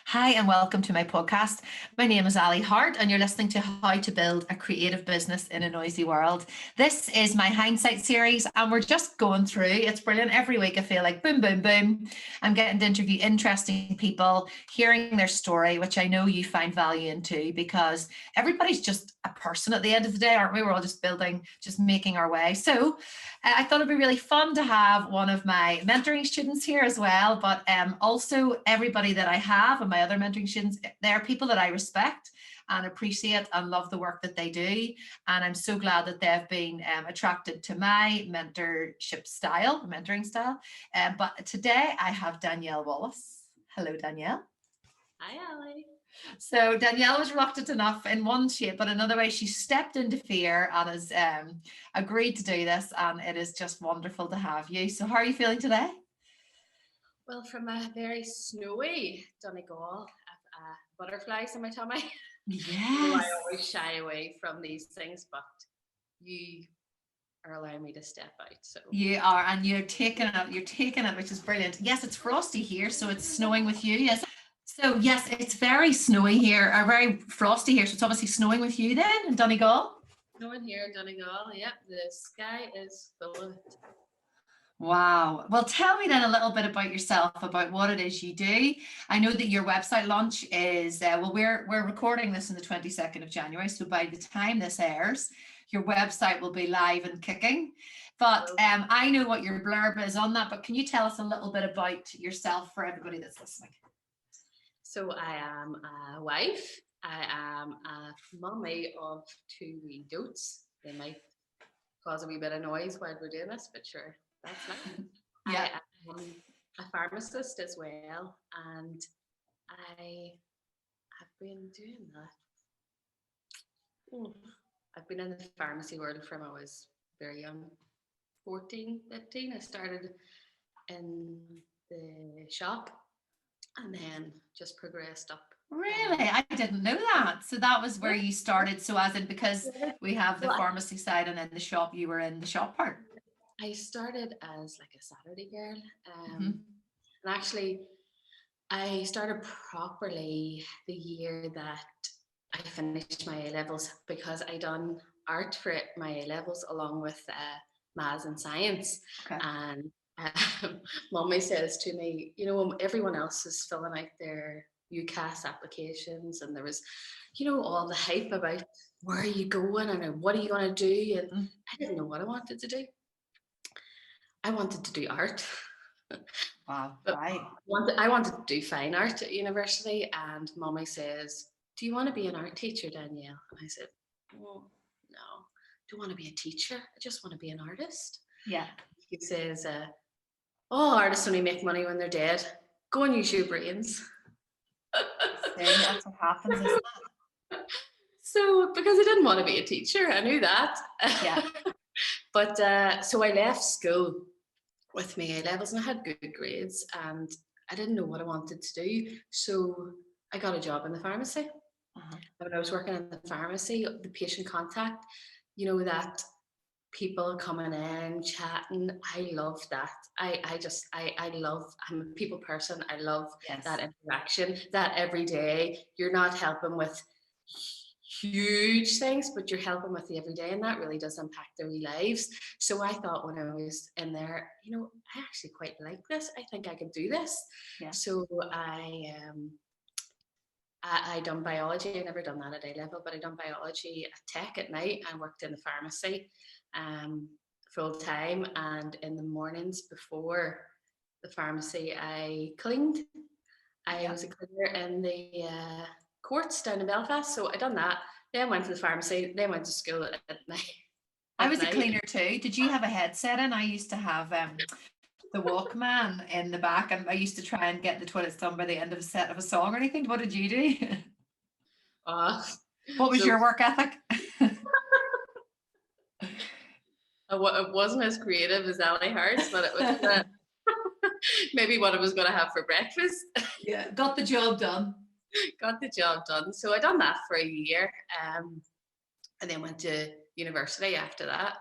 Hi, and welcome to my podcast. My name is Ali Hart, and you're listening to How to Build a Creative Business in a Noisy World. This is my hindsight series, and we're just going through. It's brilliant. Every week, I feel like boom, boom, boom. I'm getting to interview interesting people, hearing their story, which I know you find value in too, because everybody's just a person at the end of the day, aren't we? We're all just building, just making our way. So, I thought it'd be really fun to have one of my mentoring students here as well, but also everybody that I have and my other mentoring students, they're people that I respect and appreciate and love the work that they do. And I'm so glad that they've been attracted to my mentoring style. But today I have Danielle Wallace. Hello, Danielle. Hi, Ali. So Danielle was reluctant enough in one shape, but another way she stepped into fear and has agreed to do this. And it is just wonderful to have you. So how are you feeling today? Well, from a very snowy Donegal, I've butterflies in my tummy. Yes. I always shy away from these things, but you are allowing me to step out. So You are, and you're taking it, which is brilliant. Yes, it's frosty here, so it's snowing with you. Yes. So yes, it's very snowy here, or very frosty here. So it's obviously snowing with you then in Donegal. snowing here in Donegal, yep, the sky is full of it. Wow. Well, tell me then a little bit about yourself, about what it is you do. I know that your website launch is we're recording this on the 22nd of January, so by the time this airs, your website will be live and kicking. But I know what your blurb is on that, but can you tell us a little bit about yourself for everybody that's listening? So I am a wife. I am a mummy of two wee dotes. They might cause a wee bit of noise while we're doing this, but sure, that's nice. Yeah. I am a pharmacist as well, and I have been doing that. I've been in the pharmacy world from I was very young, 14, 15. I started in the shop and then just progressed up. Really? I didn't know that. So that was where Yeah. you started. So as in, because we have the Well, pharmacy side and then the shop, you were in the shop part. I started as like a Saturday girl. Mm-hmm. And actually, I started properly the year that I finished my A levels because I done art for my A levels along with maths and science. Okay. And Mummy says to me, you know, everyone else is filling out their UCAS applications, and there was, you know, all the hype about where are you going and what are you going to do, and I didn't know what I wanted to do. I wanted to do art. Wow. But Right. I wanted to do fine art at university, and Mummy says, "Do you want to be an art teacher, Danielle?" And I said, "Well, no, I don't want to be a teacher. I just want to be an artist." Yeah. He says, "Oh, artists only make money when they're dead. Go and use your brains." See, that's what happens, isn't it? So, because I didn't want to be a teacher, I knew that. Yeah. But so I left school with my A levels and I had good grades, and I didn't know what I wanted to do. So I got a job in the pharmacy. Uh-huh. When I was working in the pharmacy, the patient contact, you know, that people coming in, chatting, I love that. I love, I'm a people person. I love Yes. that interaction, that every day you're not helping with huge things, but you're helping with the everyday, and that really does impact their wee lives. So I thought when I was in there, you know, I actually quite like this. I think I could do this. Yeah. So I done biology. I never done that at A level, but I done biology at tech at night. I worked in the pharmacy full time, and in the mornings before the pharmacy, I cleaned. I was a cleaner in the courts down in Belfast, so I done that. Then went to the pharmacy. Then went to school at night. I was a cleaner too. Did you have a headset in? I used to have the Walkman in the back, and I used to try and get the toilets done by the end of a set of a song or anything. What did you do? What was your work ethic? It wasn't as creative as Ali Hart's, but it was maybe what I was going to have for breakfast. Yeah, got the job done. Got the job done. So I done that for a year, and then went to university after that.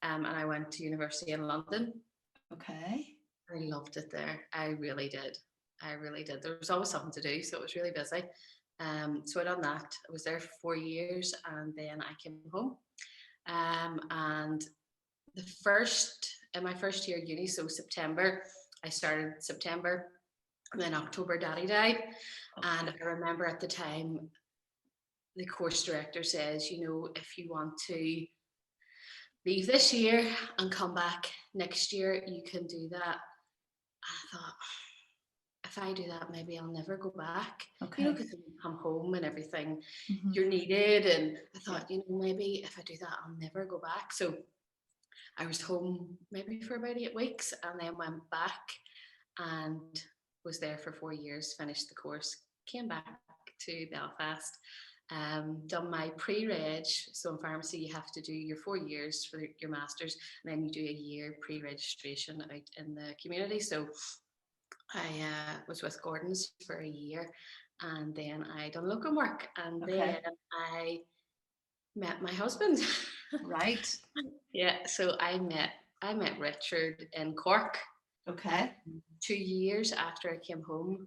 And I went to university in London. Okay. I loved it there. I really did. I really did. There was always something to do, so it was really busy. So I done that. I was there for 4 years, and then I came home. And in my first year of uni, so September, I started September, and then October, Daddy died. And I remember at the time, the course director says, you know, if you want to leave this year and come back next year, you can do that. I thought, if I do that, maybe I'll never go back. Okay. You know, because when you come home and everything, Mm-hmm. you're needed. And I thought, you know, maybe if I do that, I'll never go back. So I was home maybe for about 8 weeks, and then went back and was there for 4 years, finished the course, came back to Belfast, done my pre-reg. So in pharmacy, you have to do your 4 years for your master's, and then you do a year pre-registration out in the community. So I was with Gordon's for a year, and then I done locum work, and then I met my husband. Right. Yeah, so I met Richard in Cork. Okay. 2 years after I came home.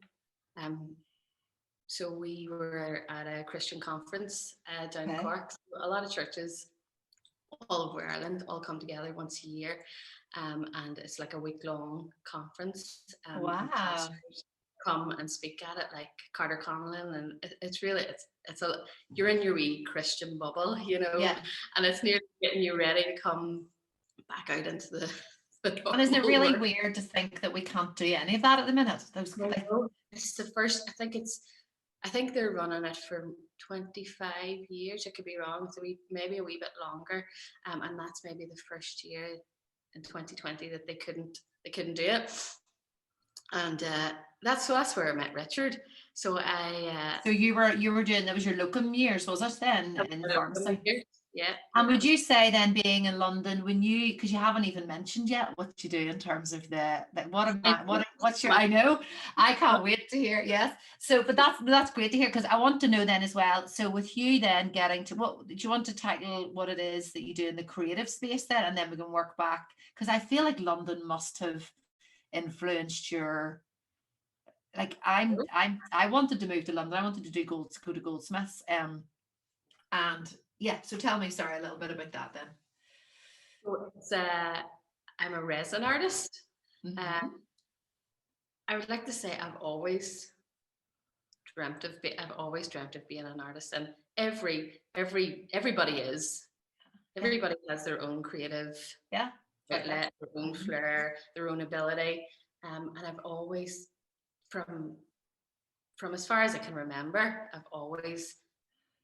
So we were at a Christian conference down in Cork. So a lot of churches all over Ireland all come together once a year, and it's like a week-long conference. Wow. And pastors come and speak at it, like Carter Conlon, and it's really you're in your wee Christian bubble, you know. Yeah. And it's nearly getting you ready to come back out into the and isn't it really weird to think that we can't do any of that at the minute? It's the first. I think they're running it for 25 years. I could be wrong. So maybe a wee bit longer. And that's maybe the first year in 2020 that they couldn't do it. And that's where I met Richard. So so you were doing, that was your locum years, was it then, in pharmacy? Yeah. And would you say then, being in London, because you haven't even mentioned yet what you do in terms of what's your, I know, I can't wait to hear. Yes. So, but that's great to hear, because I want to know then as well. So with you then getting to, what do you want to title what it is that you do in the creative space then, and then we can work back, because I feel like London must have influenced your, like I wanted to move to London. I wanted to go to Goldsmiths, and yeah, so tell me, sorry, a little bit about that then. So it's I'm a resin artist. Mm-hmm. I would like to say I've always dreamt of being an artist, and everybody is. Everybody has their own creative outlet, their own flair, their own ability, and I've always, from as far as I can remember, I've always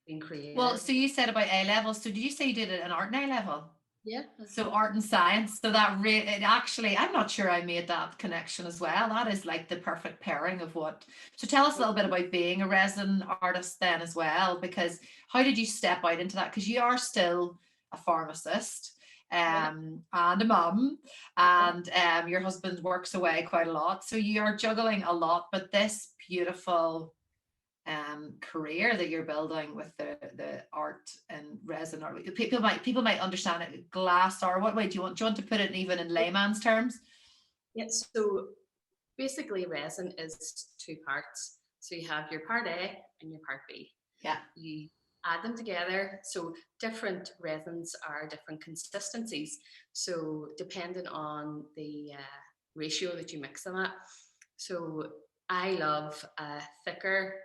been creative. Well, so you said about A level. So did you say you did it an art and A level? Yeah. So art and science. So that it actually, I'm not sure I made that connection as well. That is like the perfect pairing of what. So tell us a little bit about being a resin artist then as well, because how did you step out into that? Because you are still a pharmacist, and a mum, and your husband works away quite a lot. So you are juggling a lot, but this beautiful career that you're building with the art and resin, or people might understand it, glass, or what way do you want to put it even in layman's terms? Yeah, so basically resin is 2 parts. So you have your part A and your part B. Yeah. You add them together. So different resins are different consistencies. So depending on the ratio that you mix them at. So I love a thicker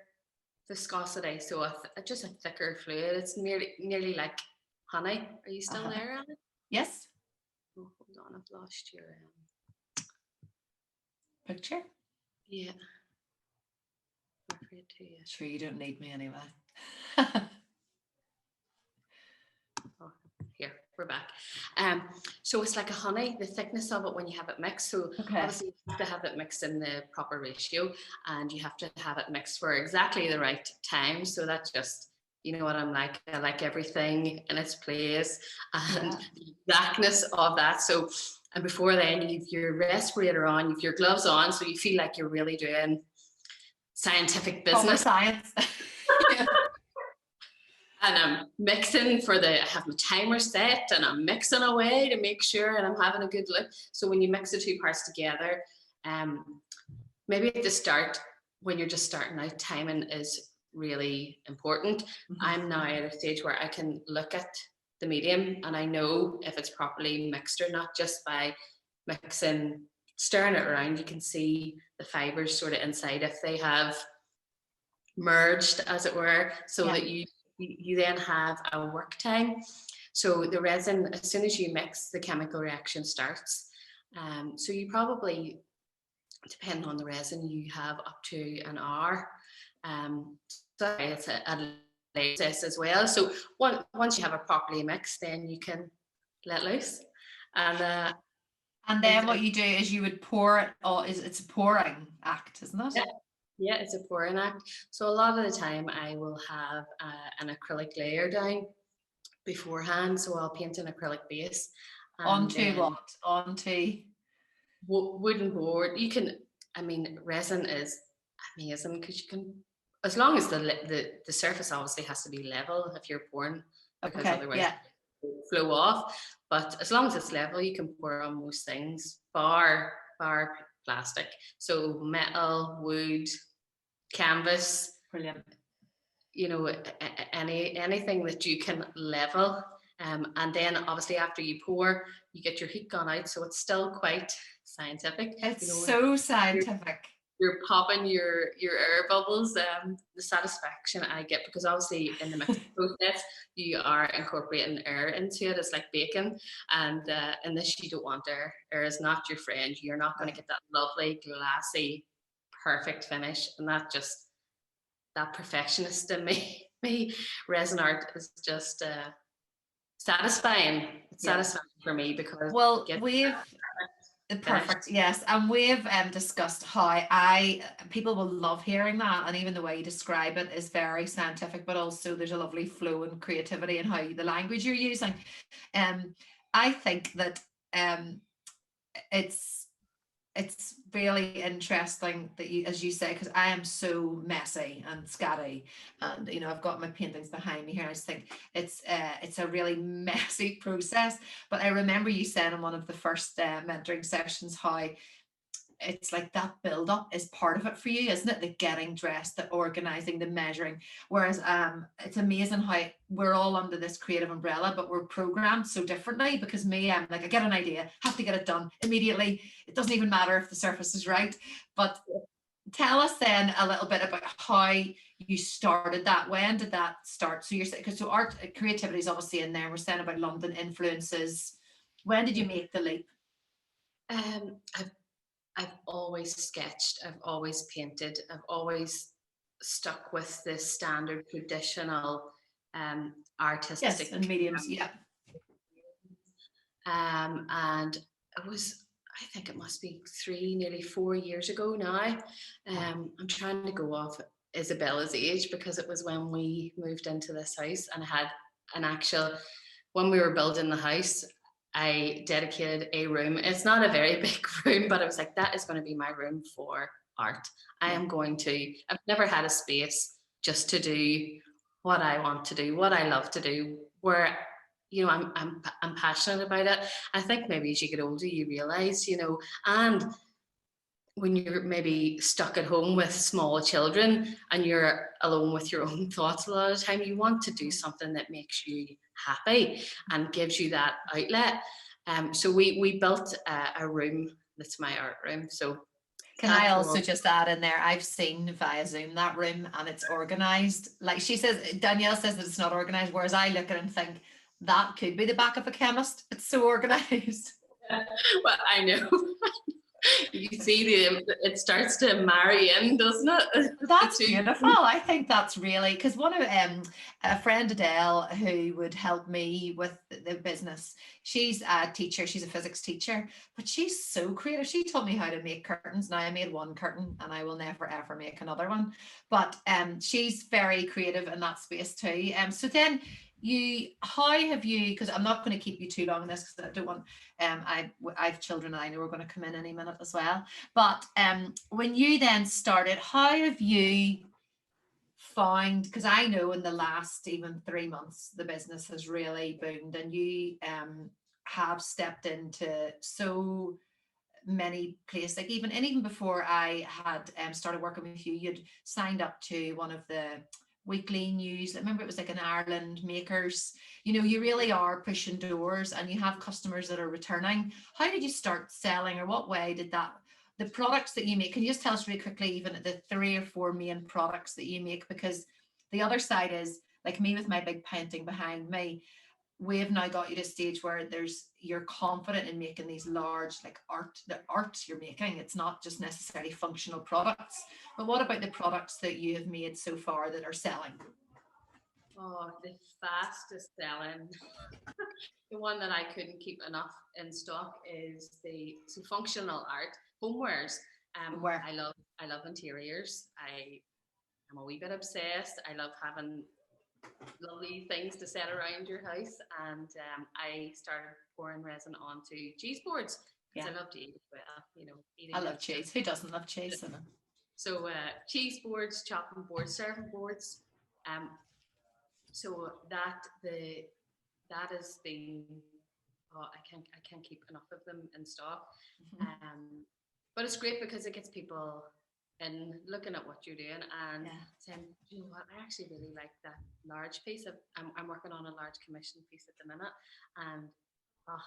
viscosity, so just a thicker fluid. It's nearly like honey. Are you still there, Alys? Yes. Oh, hold on, I've lost your picture. Yeah. I'm afraid to. Sure, you don't need me anyway. Here, we're back. So it's like a honey, the thickness of it when you have it mixed. So obviously you have to have it mixed in the proper ratio, and you have to have it mixed for exactly the right time. So that's just, you know what I'm like. I like everything in its place, and the exactness of that. So, and before then you've your respirator on, you've your gloves on, so you feel like you're really doing scientific business. Science. And I'm mixing I have my timer set, and I'm mixing away to make sure, and I'm having a good look. So when you mix the 2 parts together, maybe at the start, when you're just starting out, timing is really important. I'm now at a stage where I can look at the medium and I know if it's properly mixed or not, just by mixing, stirring it around. You can see the fibers sort of inside if they have merged, as it were, so that you then have a work time. So the resin, as soon as you mix, the chemical reaction starts. So you probably, depending on the resin, you have up to an hour. So it's a process as well. So once you have it properly mixed, then you can let loose. And then what you do is you would pour it, or it's a pouring act, isn't it? Yeah, it's a pouring act. So a lot of the time I will have an acrylic layer down beforehand. So I'll paint an acrylic base. Onto what? Onto wooden board. You can, I mean, resin is amazing because you can, as long as the surface obviously has to be level if you're pouring, because otherwise it will flow off. But as long as it's level, you can pour on most things, bar plastic. So metal, wood, canvas. Brilliant. You know, anything that you can level. And then obviously after you pour, you get your heat gun out, so it's still quite scientific. It's so scientific. You're popping your air bubbles. The satisfaction I get, because obviously in the mixing process you are incorporating air into it. It's like baking, and in this you don't want air. Air is not your friend. You're not going to get that lovely glassy perfect finish, and that perfectionist in me, resin art is just satisfying. It's satisfying for me because we've perfect, yes, and we've discussed how people will love hearing that, and even the way you describe it is very scientific, but also there's a lovely flow and creativity in how the language you're using. I think that it's really interesting that you, as you say, because I am so messy and scatty, and I've got my paintings behind me here. I just think it's a really messy process. But I remember you saying in one of the first mentoring sessions how it's like that build up is part of it for you, isn't it? The getting dressed, the organizing, the measuring. Whereas it's amazing how we're all under this creative umbrella, but we're programmed so differently. Because I'm like, I get an idea, have to get it done immediately. It doesn't even matter if the surface is right. But tell us then a little bit about how you started that. When did that start? So you're saying, because art creativity is obviously in there. We're saying about London influences. When did you make the leap? I've always sketched, I've always painted, I've always stuck with the standard traditional artistic and mediums, and it was, I think it must be nearly 4 years ago now. I'm trying to go off Isabella's age, because it was when we moved into this house, and I had when we were building the house, I dedicated a room. It's not a very big room, but I was like, that is going to be my room for art. I've never had a space just to do what I want to do, what I love to do, where, I'm passionate about it. I think maybe as you get older, you realize, and when you're maybe stuck at home with small children and you're alone with your own thoughts a lot of the time, you want to do something that makes you happy and gives you that outlet. So we built a room that's my art room. So can I also just add in there, I've seen via Zoom that room, and it's organized. Like she says, Danielle says that it's not organized, whereas I look at it and think that could be the back of a chemist. It's so organized. Well, I know. You see, it starts to marry in, doesn't it? That's beautiful. I think that's really, because one of a friend, Adele, who would help me with the business, she's a teacher, she's a physics teacher, but she's so creative. She taught me how to make curtains. Now I made one curtain and I will never ever make another one, but she's very creative in that space too. So then how have you, because I'm not going to keep you too long on this, because I don't want, I've children and I know we're going to come in any minute as well, but when you then started, how have you found, because I know in the last even 3 months the business has really boomed, and you have stepped into so many places, like even before I had started working with you, you'd signed up to one of the weekly news. I remember it was like an Ireland makers. You know, you really are pushing doors and you have customers that are returning. How did you start selling, or what way did that, the products that you make, can you just tell us really quickly, even the 3 or 4 main products that you make? Because the other side is like me with my big painting behind me, we've now got you to a stage where you're confident in making these large, like the art you're making. It's not just necessarily functional products. But what about the products that you have made so far that are selling? Oh, the fastest selling, the one that I couldn't keep enough in stock is the functional art homewares. Where? I love interiors. I'm a wee bit obsessed. I love having lovely things to set around your house, and I started pouring resin onto cheese boards because Yeah, I love to eat as well. You know, I eating love is just cheese. Who doesn't love cheese? so cheese boards, chopping boards, serving boards. Um, so that is the I can't keep enough of them in stock. Um, but it's great because it gets people in looking at what you're doing and Yeah. saying, you know what, I actually really like that large piece. I'm working on a large commission piece at the minute, and oh,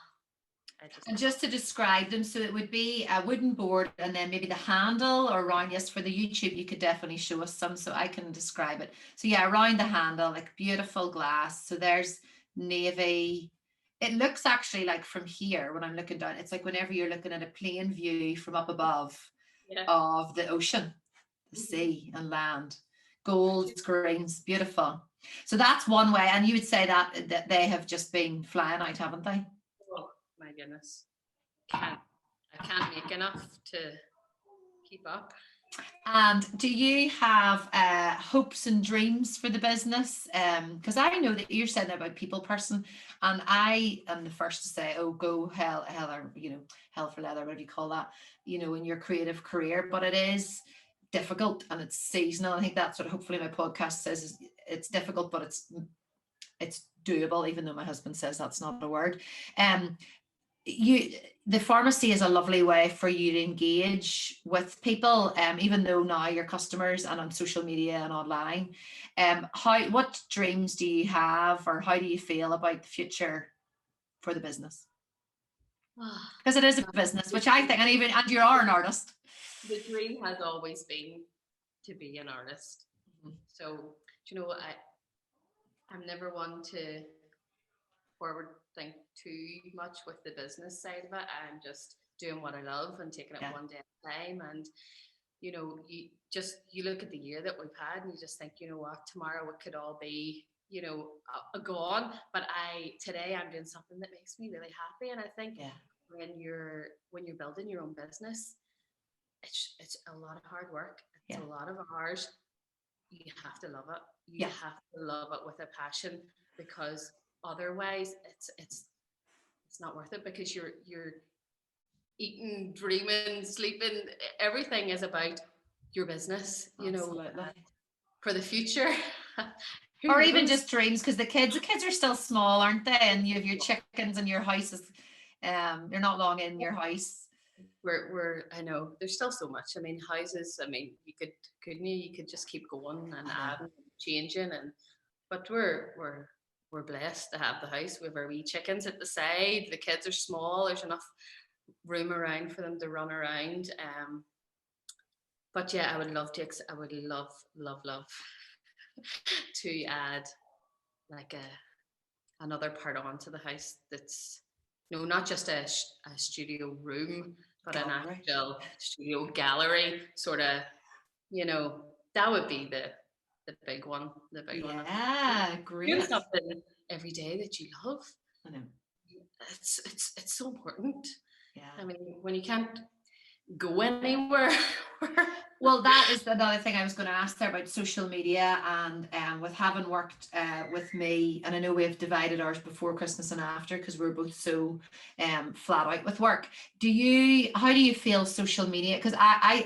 And just to describe them, so it would be a wooden board and then maybe the handle or around, yes, for the YouTube, you could definitely show us some so I can describe it. So yeah, around the handle, like beautiful glass. So there's navy. It looks actually like from here when I'm looking down, it's like whenever you're looking at a plane view from up above yeah. of the ocean, the sea and land, golds, greens, beautiful. So that's one way. And you would say that they have just been flying out, haven't they? Oh my goodness, I can't make enough to keep up. And do you have hopes and dreams for the business? Because I know that you're saying about people person, and I am the first to say, "Oh, go hell, or hell for leather, whatever you call that," in your creative career. But it is difficult and it's seasonal. I think that's what hopefully my podcast says is it's difficult, but it's doable, even though my husband says that's not a word. Um, the pharmacy is a lovely way for you to engage with people, even though now you're customers and on social media and online. What dreams do you have, or how do you feel about the future for the business? Because it is a business, which I think, and you are an artist. The dream has always been to be an artist. So, I'm never one to forward think too much with the business side of it. I'm just doing what I love and taking it one day at a time. And you look at the year that we've had and you just think, you know what, tomorrow it could all be gone. But today I'm doing something that makes me really happy. And I think when you're building your own business, it's a lot of hard work. It's a lot of hours. You have to love it. You have to love it with a passion, because otherwise it's not worth it, because you're eating, dreaming, sleeping. Everything is about your business, for the future. Or even just dreams, because the kids are still small, aren't they? And you have your chickens and your house is you're not long in your house. I know there's still so much. I mean, houses, you could just keep going and adding and changing, but we're blessed to have the house. We have our wee chickens at the side. The kids are small. There's enough room around for them to run around. But yeah, I would love to add like another part onto the house that's not just a studio room, but an actual studio gallery, sort of. That would be the big one. The big one. Yeah, great. Do something every day that you love. I know. It's so important. Yeah. I mean, when you can't go anywhere. Well, that is another thing I was going to ask there about social media, and with having worked with me, and I know we've divided ours before Christmas and after because we're both so flat out with work. How do you feel social media? Because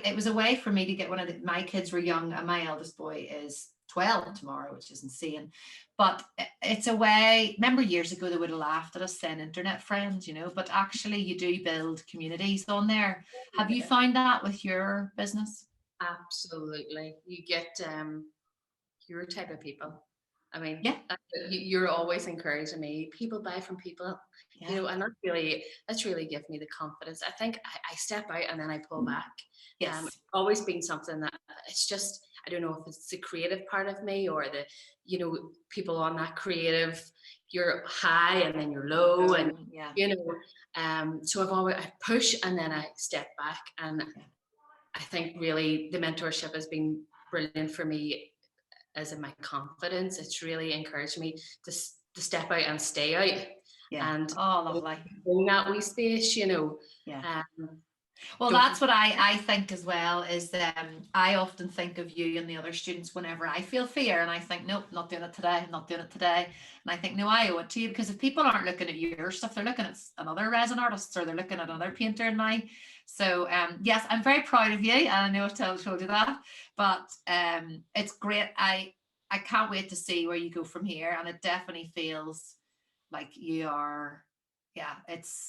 it was a way for me to get my kids were young, and my eldest boy is 12 tomorrow, which is insane. But it's a way, remember years ago they would have laughed at us saying internet friends, you know, but actually you do build communities on there. Have you found that with your business? Absolutely. You get your type of people. I mean, Yeah. you're always encouraging me. People buy from people, Yeah. you know, and that's really given me the confidence. I think I step out and then I pull back. Yes. It's always been something that it's just, I don't know if it's the creative part of me or the, you know, people on that creative, you're high and then you're low, and yeah. you know, so I push and then I step back, and I think really the mentorship has been brilliant for me as in my confidence. It's really encouraged me to step out and stay out. Yeah. And oh, lovely. in that wee space, you know. Yeah. Well, that's what I think as well, is I often think of you and the other students whenever I feel fear, and I think, nope, not doing it today, not doing it today. And I think, no, I owe it to you, because if people aren't looking at your stuff, they're looking at another resin artist, or they're looking at another painter in my. So yes, I'm very proud of you, and I know I've told you that, but it's great. I can't wait to see where you go from here, and it definitely feels like you are. Yeah,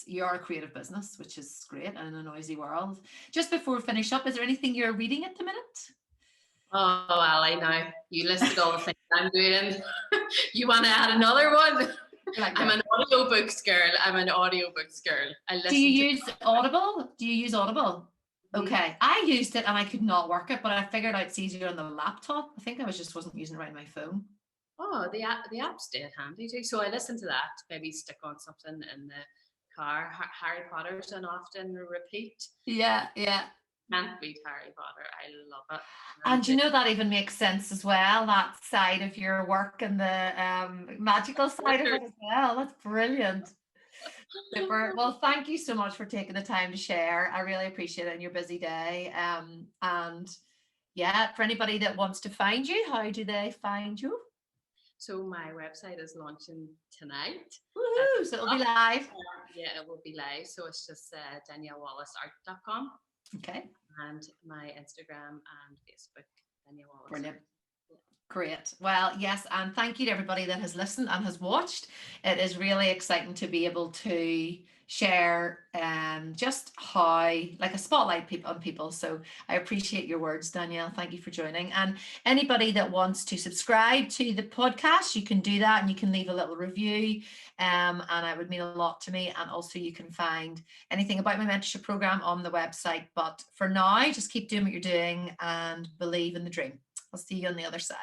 you're a creative business, which is great, and in a noisy world. Just before we finish up, is there anything you're reading at the minute? Oh, Ali, now you listed all the things I'm doing. You want to add another one? Like, I'm an audiobooks girl. I listen. Do you use Audible? Do you use Audible? Okay, I used it and I could not work it, but I figured out it's easier on the laptop. I think I wasn't using it right on my phone. Oh, the app's dead handy too. So I listen to that. Maybe stick on something in the car. Harry Potter's on often repeat. Yeah. Can't beat Harry Potter. I love it. And you know, that even makes sense as well, that side of your work and the magical side of it as well. That's brilliant. Super. Well, thank you so much for taking the time to share. I really appreciate it in your busy day. And yeah, for anybody that wants to find you, how do they find you? So my website is launching tonight. Woohoo! So it'll be live. Yeah, it will be live. So it's just DanielleWallaceArt.com. Okay. And my Instagram and Facebook, Danielle Wallace. Brilliant. Great. Well, yes, and thank you to everybody that has listened and has watched. It is really exciting to be able to share just how, like, a spotlight on people. So I appreciate your words, Danielle. Thank you for joining. And anybody that wants to subscribe to the podcast, you can do that, and you can leave a little review. And it would mean a lot to me. And also you can find anything about my mentorship program on the website. But for now, just keep doing what you're doing and believe in the dream. I'll see you on the other side.